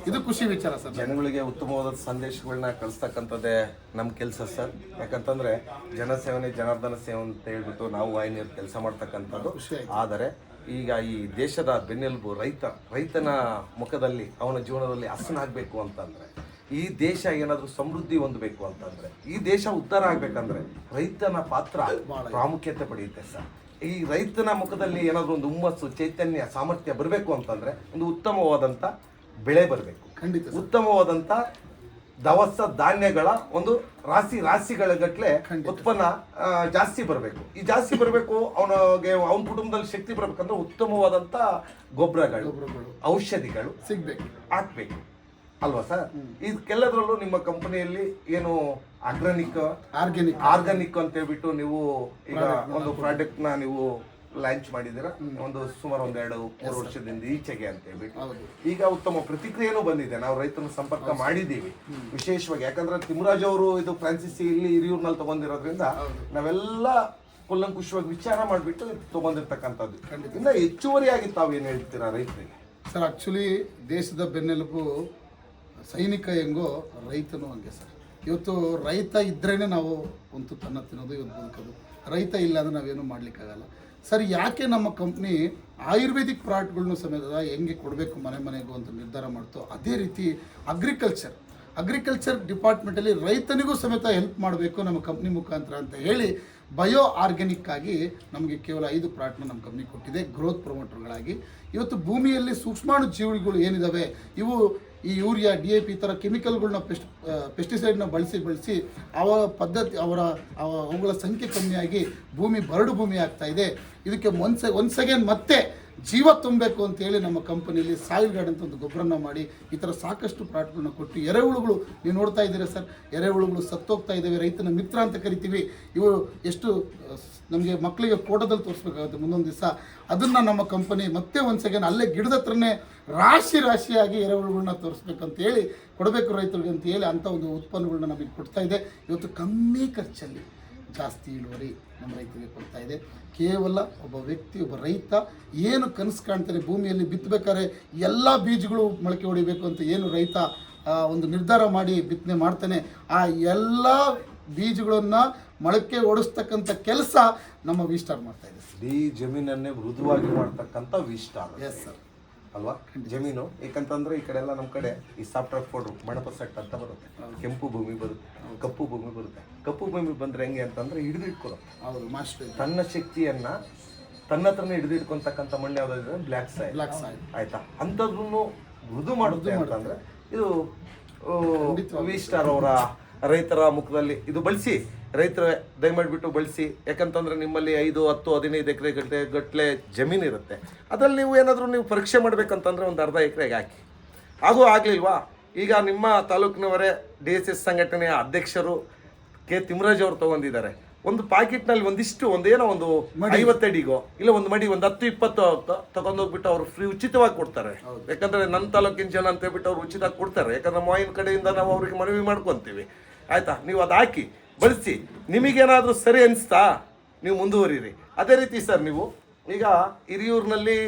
ಇದು ಖುಷಿ ವಿಚಾರ ಸರ್. ಜನಗಳಿಗೆ ಉತ್ತಮವಾದ ಸಂದೇಶಗಳನ್ನ ಕಳಿಸ್ತಕ್ಕಂಥದ್ದೇ ನಮ್ಮ ಕೆಲಸ ಸರ್. ಯಾಕಂತಂದ್ರೆ ಜನಸೇವನೆ ಜನಾರ್ದನ ಸೇವೆ ಅಂತ ಹೇಳ್ಬಿಟ್ಟು ನಾವು ವಾಹಿನಿಯಲ್ಲಿ ಕೆಲಸ ಮಾಡ್ತಕ್ಕಂಥದ್ದು. ಆದರೆ ಈಗ ಈ ದೇಶದ ಬೆನ್ನೆಲುಬು ರೈತನ ಮುಖದಲ್ಲಿ, ಅವನ ಜೀವನದಲ್ಲಿ ಹಸನಾಗಬೇಕು ಅಂತಂದ್ರೆ, ಈ ದೇಶ ಏನಾದರೂ ಸಮೃದ್ಧಿ ಹೊಂದಬೇಕು ಅಂತಂದ್ರೆ, ಈ ದೇಶ ಉದ್ಧಾರ ಆಗ್ಬೇಕಂದ್ರೆ ರೈತನ ಪಾತ್ರ ಪ್ರಾಮುಖ್ಯತೆ ಪಡೆಯುತ್ತೆ ಸರ್. ಈ ರೈತನ ಮುಖದಲ್ಲಿ ಏನಾದರೂ ಒಂದು ಹುಮ್ಮಸ್ಸು, ಚೈತನ್ಯ, ಸಾಮರ್ಥ್ಯ ಬರಬೇಕು ಅಂತಂದ್ರೆ ಒಂದು ಉತ್ತಮವಾದಂಥ ಬೆಳೆ ಬರಬೇಕು, ಉತ್ತಮವಾದಂಥ ದವಸ ಧಾನ್ಯಗಳ ಒಂದು ರಾಶಿಗಳ ಗಟ್ಟಲೆ ಉತ್ಪನ್ನ ಜಾಸ್ತಿ ಬರಬೇಕು. ಈ ಜಾಸ್ತಿ ಬರಬೇಕು, ಅವನಿಗೆ ಅವನ ಕುಟುಂಬದಲ್ಲಿ ಶಕ್ತಿ ಬರಬೇಕಂದ್ರೆ ಉತ್ತಮವಾದಂಥ ಗೊಬ್ಬರಗಳು, ಔಷಧಿಗಳು ಸಿಗ್ಬೇಕು, ಹಾಕ್ಬೇಕು ಅಲ್ವಾ ಸರ್. ಇದಕ್ಕೆಲ್ಲದರಲ್ಲೂ ನಿಮ್ಮ ಕಂಪನಿಯಲ್ಲಿ ಏನು ಆರ್ಗಾನಿಕ್ ಅಂತ ಹೇಳ್ಬಿಟ್ಟು ನೀವು ಈಗ ಒಂದು ಪ್ರಾಡಕ್ಟ್ ನ ನೀವು ಲಾಂಚ್ ಮಾಡಿದ್ದೀರಾ, ಒಂದು ಸುಮಾರು 2-3 ವರ್ಷದಿಂದ ಈಚೆಗೆ ಅಂತ ಹೇಳ್ಬಿಟ್ಟು. ಈಗ ಉತ್ತಮ ಪ್ರತಿಕ್ರಿಯೆನೂ ಬಂದಿದೆ. ನಾವು ರೈತನ ಸಂಪರ್ಕ ಮಾಡಿದ್ದೀವಿ ವಿಶೇಷವಾಗಿ. ಯಾಕಂದ್ರೆ ತಿಮ್ಮರಾಜ್ ಅವರು ಇದು ಫ್ರಾನ್ಸಿಸಿ ಇಲ್ಲಿ ಹಿರಿಯೂರಿನಲ್ಲಿ ತಗೊಂಡಿರೋದ್ರಿಂದ ನಾವೆಲ್ಲ ಕೂಲಂಕುಷವಾಗಿ ವಿಚಾರ ಮಾಡಿಬಿಟ್ಟು ತಗೊಂಡಿರ್ತಕ್ಕಂಥದ್ದು. ಇನ್ನು ಹೆಚ್ಚುವರಿಯಾಗಿ ತಾವು ಏನು ಹೇಳ್ತೀರಾ ರೈತರಿಗೆ ಸರ್? ಆ್ಯಕ್ಚುಲಿ ದೇಶದ ಬೆನ್ನೆಲುಬು ಸೈನಿಕ ಹೆಂಗೋ ರೈತನೂ ಹಂಗೆ ಸರ್. ಇವತ್ತು ರೈತ ಇದ್ರೇ ನಾವು ಒಂದು ತನ್ನ ತಿನ್ನೋದು, ಇವತ್ತು ಬದುಕೋದು. ರೈತ ಇಲ್ಲ ಅಂದರೆ ನಾವೇನು ಮಾಡಲಿಕ್ಕಾಗಲ್ಲ ಸರ್. ಯಾಕೆ ನಮ್ಮ ಕಂಪ್ನಿ ಆಯುರ್ವೇದಿಕ್ ಪ್ರಾಡಕ್ಟ್ಗಳ್ನು ಸಮೇತ ಹೆಂಗೆ ಕೊಡಬೇಕು ಮನೆಗೂ ಅಂತ ನಿರ್ಧಾರ ಮಾಡ್ತು, ಅದೇ ರೀತಿ ಅಗ್ರಿಕಲ್ಚರ್ ಡಿಪಾರ್ಟ್ಮೆಂಟಲ್ಲಿ ರೈತನಿಗೂ ಸಮೇತ ಹೆಲ್ಪ್ ಮಾಡಬೇಕು ನಮ್ಮ ಕಂಪ್ನಿ ಮುಖಾಂತರ ಅಂತ ಹೇಳಿ ಬಯೋ ಆರ್ಗ್ಯಾನಿಕ್ ಆಗಿ ನಮಗೆ ಕೇವಲ 5 ಪ್ರಾಡಕ್ಟ್ನ ನಮ್ಮ ಕಂಪ್ನಿ ಕೊಟ್ಟಿದೆ ಗ್ರೋತ್ ಪ್ರಮೋಟರ್ಗಳಾಗಿ. ಇವತ್ತು ಭೂಮಿಯಲ್ಲಿ ಸೂಕ್ಷ್ಮಾಣು ಜೀವಿಗಳು ಏನಿದ್ದಾವೆ, ಇವು ಈ ಯೂರಿಯಾ DAP ಈ ಥರ ಕೆಮಿಕಲ್ಗಳನ್ನ ಪೆಸ್ಟಿಸೈಡ್ನ ಬಳಸಿ ಅವುಗಳ ಸಂಖ್ಯೆ ಕಮ್ಮಿಯಾಗಿ ಭೂಮಿ ಬರಡು ಭೂಮಿ ಆಗ್ತಾ ಇದೆ. ಇದಕ್ಕೆ ಒನ್ಸ್ ಅಗೇನ್ ಮತ್ತೆ ಜೀವ ತುಂಬಬೇಕು ಅಂತೇಳಿ ನಮ್ಮ ಕಂಪನಿಯಲ್ಲಿ ಸಾಯಿಲ್ ಗಾರ್ಡ್ ಅಂತ ಒಂದು ಗೊಬ್ಬರನ ಮಾಡಿ ಈ ಥರ ಸಾಕಷ್ಟು ಪ್ರಾಡಕ್ಟ್ಗಳನ್ನ ಕೊಟ್ಟು ಎರೆಹುಳುಗಳು ನೀವು ನೋಡ್ತಾ ಇದ್ದೀರಾ ಸರ್, ಎರೆಹುಳುಗಳು ಸತ್ತೋಗ್ತಾ ಇದ್ದಾವೆ. ರೈತನ ಮಿತ್ರ ಅಂತ ಕರಿತೀವಿ. ಇವು ಎಷ್ಟು ನಮಗೆ ಮಕ್ಕಳಿಗೆ ಫೋಟೋದಲ್ಲಿ ತೋರಿಸ್ಬೇಕಾಗುತ್ತೆ ಮುಂದೊಂದು ದಿವಸ. ಅದನ್ನು ನಮ್ಮ ಕಂಪನಿ ಮತ್ತೆ ಒನ್ಸ್ ಅಗೇನ್ ಅಲ್ಲೇ ಗಿಡದ ಹತ್ರನೇ ರಾಶಿಯಾಗಿ ಎರೆಹುಳುಗಳನ್ನ ತೋರಿಸ್ಬೇಕಂತ ಹೇಳಿ ಕೊಡಬೇಕು ರೈತರಿಗೆ ಅಂತ ಹೇಳಿ ಅಂಥ ಒಂದು ಉತ್ಪನ್ನಗಳನ್ನ ನಮಗೆ ಕೊಡ್ತಾ ಇದೆ. ಇವತ್ತು ಕಮ್ಮಿ ಖರ್ಚಲ್ಲಿ ಜಾಸ್ತಿ ಇಳುವರಿ ನಮ್ಮ ರೈತರಿಗೆ ಕೊಡ್ತಾ ಇದೆ. ಕೇವಲ ಒಬ್ಬ ವ್ಯಕ್ತಿ, ಒಬ್ಬ ರೈತ ಏನು ಕನಸು ಕಾಣ್ತಾರೆ, ಭೂಮಿಯಲ್ಲಿ ಬಿತ್ತಬೇಕಾದ್ರೆ ಎಲ್ಲ ಬೀಜಗಳು ಮೊಳಕೆ ಹೊಡಿಬೇಕು ಅಂತ ಏನು ರೈತ ಒಂದು ನಿರ್ಧಾರ ಮಾಡಿ ಬಿತ್ತನೆ ಮಾಡ್ತಾನೆ, ಆ ಎಲ್ಲ ಬೀಜಗಳನ್ನು ಮೊಳಕೆ ಹೊಡಿಸ್ತಕ್ಕಂಥ ಕೆಲಸ ನಮ್ಮ ವಿ ಸ್ಟಾರ್ ಮಾಡ್ತಾ ಇದೆ. ಈ ಜಮೀನನ್ನೇ ಮೃದುವಾಗಿ ಮಾಡ್ತಕ್ಕಂಥ ವಿ ಸ್ಟಾರ್. ಎಸ್ ಸರ್ ಅಲ್ವಾ ಜಮೀನು. ಏಕಂತಂದ್ರೆ ಈ ಕಡೆ ಎಲ್ಲ ನಮ್ಮ ಕಡೆ ಈ ಸಾಫ್ಟ್ವೇರ್ ಫೋಡ್ರು ಮಣಪ ಸೆಟ್ ಅಂತ ಬರುತ್ತೆ, ಕೆಂಪು ಭೂಮಿ ಬರುತ್ತೆ, ಕಪ್ಪು ಭೂಮಿ ಬರುತ್ತೆ. ಕಪ್ಪು ಭೂಮಿ ಬಂದ್ರೆ ಹೆಂಗೆ ಅಂತಂದ್ರೆ ಹಿಡಿದಿಟ್ಕೊಳ್ಳೋದು. ಹೌದು ಮಾಸ್ಟರ್. ತನ್ನ ಶಕ್ತಿಯನ್ನ ತನ್ನ ಹತ್ರನೇ ಹಿಡಿದಿಟ್ಕೊಂತಕ್ಕಂಥ ಮಣ್ಣು ಯಾವ್ದಾದ್ರೆ ಬ್ಲ್ಯಾಕ್ ಸಾಯಿಲ್. ಆಯ್ತಾ, ಅಂಥದ್ರೂ ಮೃದು ಮಾಡುತ್ತೆ ಅಂತಂದ್ರೆ ಇದು ವಿ ಸ್ಟಾರ್ ಅವರ ರೈತರ ಮುಖದಲ್ಲಿ ಇದು ಬಳಸಿ, ರೈತರ ದಯಮಾಡಿಬಿಟ್ಟು ಬಳಸಿ. ಯಾಕಂತಂದ್ರೆ ನಿಮ್ಮಲ್ಲಿ 5, 10, 15 ಎಕರೆ ಗಟ್ಟಲೆ ಜಮೀನು ಇರುತ್ತೆ. ಅದರಲ್ಲಿ ನೀವು ಏನಾದರೂ ನೀವು ಪರೀಕ್ಷೆ ಮಾಡ್ಬೇಕಂತಂದ್ರೆ ಒಂದು ಅರ್ಧ ಎಕರೆಗೆ ಹಾಕಿ. ಹಾಗೂ ಆಗಲಿಲ್ವಾ, ಈಗ ನಿಮ್ಮ ತಾಲೂಕಿನವರೇ DSS ಸಂಘಟನೆಯ ಅಧ್ಯಕ್ಷರು ಕೆ ತಿಮ್ಮರಾಜ್ ಅವರು ತಗೊಂಡಿದ್ದಾರೆ. ಒಂದು ಪಾಕೆಟ್ನಲ್ಲಿ ಒಂದೇನೋ ಒಂದು 50 ಅಡಿಗೋ ಇಲ್ಲ ಒಂದು ಮಡಿ ಒಂದು 10-20 ತಗೊಂಡೋಗ್ಬಿಟ್ಟು ಅವ್ರು ಫ್ರೀ ಉಚಿತವಾಗಿ ಕೊಡ್ತಾರೆ. ಯಾಕಂದ್ರೆ ನನ್ನ ತಾಲೂಕಿನ ಜನ ಅಂತ ಹೇಳ್ಬಿಟ್ಟು ಅವ್ರು ಉಚಿತವಾಗಿ ಕೊಡ್ತಾರೆ. ಯಾಕಂದ್ರೆ ಮಾಯಿನ ಕಡೆಯಿಂದ ನಾವು ಅವ್ರಿಗೆ ಮನವಿ ಮಾಡ್ಕೊತೀವಿ. ಆಯ್ತಾ, ನೀವು ಅದು ಹಾಕಿ ಬಳಸಿ. ನಿಮಗೇನಾದರೂ ಸರಿ ಅನಿಸ್ತಾ ನೀವು ಮುಂದುವರಿರಿ. ಅದೇ ರೀತಿ ಸರ್, ನೀವು ಈಗ ಹಿರಿಯೂರಿನಲ್ಲಿ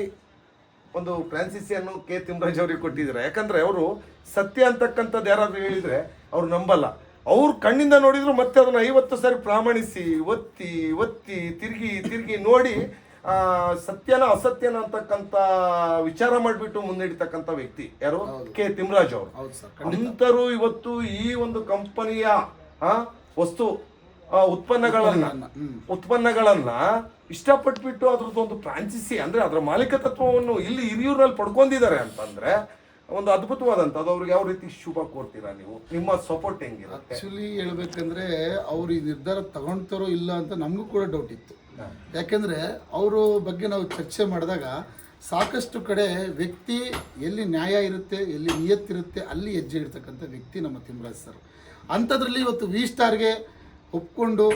ಒಂದು ಫ್ರಾನ್ಸಿಸಿಯನ್ನು ಕೆ ತಿಮ್ಮರಾಜ್ ಅವ್ರಿಗೆ ಕೊಟ್ಟಿದ್ದಾರೆ. ಯಾಕಂದ್ರೆ ಅವರು ಸತ್ಯ ಅಂತಕ್ಕಂಥದ್ದು ಯಾರಾದರೂ ಹೇಳಿದ್ರೆ ಅವ್ರು ನಂಬಲ್ಲ. ಅವ್ರು ಕಣ್ಣಿಂದ ನೋಡಿದ್ರು ಮತ್ತೆ ಅದನ್ನು 50 ಸಾರಿ ಪ್ರಾಮಾಣಿಸಿ ಒತ್ತಿ ತಿರುಗಿ ನೋಡಿ ಸತ್ಯನ ಅಸತ್ಯನ ಅಂತಕ್ಕಂಥ ವಿಚಾರ ಮಾಡಿಬಿಟ್ಟು ಮುನ್ನಡಿತಕ್ಕಂಥ ವ್ಯಕ್ತಿ ಯಾರು? ಕೆ ತಿಮ್ಮರಾಜ್ ಅವರು. ಅಂತರೂ ಇವತ್ತು ಈ ಒಂದು ಕಂಪನಿಯ ವಸ್ತು ಉತ್ಪನ್ನಗಳನ್ನ ಇಷ್ಟಪಟ್ಬಿಟ್ಟು ಅದ್ರದ್ದೊಂದು ಫ್ರಾಂಚೈಸಿ ಅಂದ್ರೆ ಅದರ ಮಾಲೀಕತ್ವವನ್ನು ಇಲ್ಲಿ ಹಿರಿಯೂರಲ್ಲಿ ಪಡ್ಕೊಂಡಿದ್ದಾರೆ ಅಂತಂದ್ರೆ ಒಂದು ಅದ್ಭುತವಾದಂತ. ಅದು ಅವ್ರಿಗೆ ಯಾವ ರೀತಿ ಶುಭ ಕೋರ್ತೀರಾ ನೀವು? ನಿಮ್ಮ ಸಪೋರ್ಟ್ ಹೆಂಗಿರುತ್ತೆ? ಆಕ್ಚುಲಿ ಹೇಳ್ಬೇಕಂದ್ರೆ ಅವ್ರು ಈ ನಿರ್ಧಾರ ತಗೊಳ್ತಾರೋ ಇಲ್ಲ ಅಂತ ನಮಗೂ ಕೂಡ ಡೌಟ್ ಇತ್ತು. ಯಾಕೆಂದ್ರೆ ಅವ್ರ ಬಗ್ಗೆ ನಾವು ಚರ್ಚೆ ಮಾಡಿದಾಗ ಸಾಕಷ್ಟು ಕಡೆ ವ್ಯಕ್ತಿ ಎಲ್ಲಿ ನ್ಯಾಯ ಇರುತ್ತೆ, ಎಲ್ಲಿ ನಿಯತ್ತಿರುತ್ತೆ ಅಲ್ಲಿ ಹೆಜ್ಜೆ ಇಡ್ತಕ್ಕಂಥ ವ್ಯಕ್ತಿ ನಮ್ಮ ತಿಮ್ಮರಾಜ್ ಸರ್. ಅಂಥದ್ರಲ್ಲಿ ಇವತ್ತು ವಿ ಸ್ಟಾರ್ಗೆ ಒಪ್ಕೊಂಡು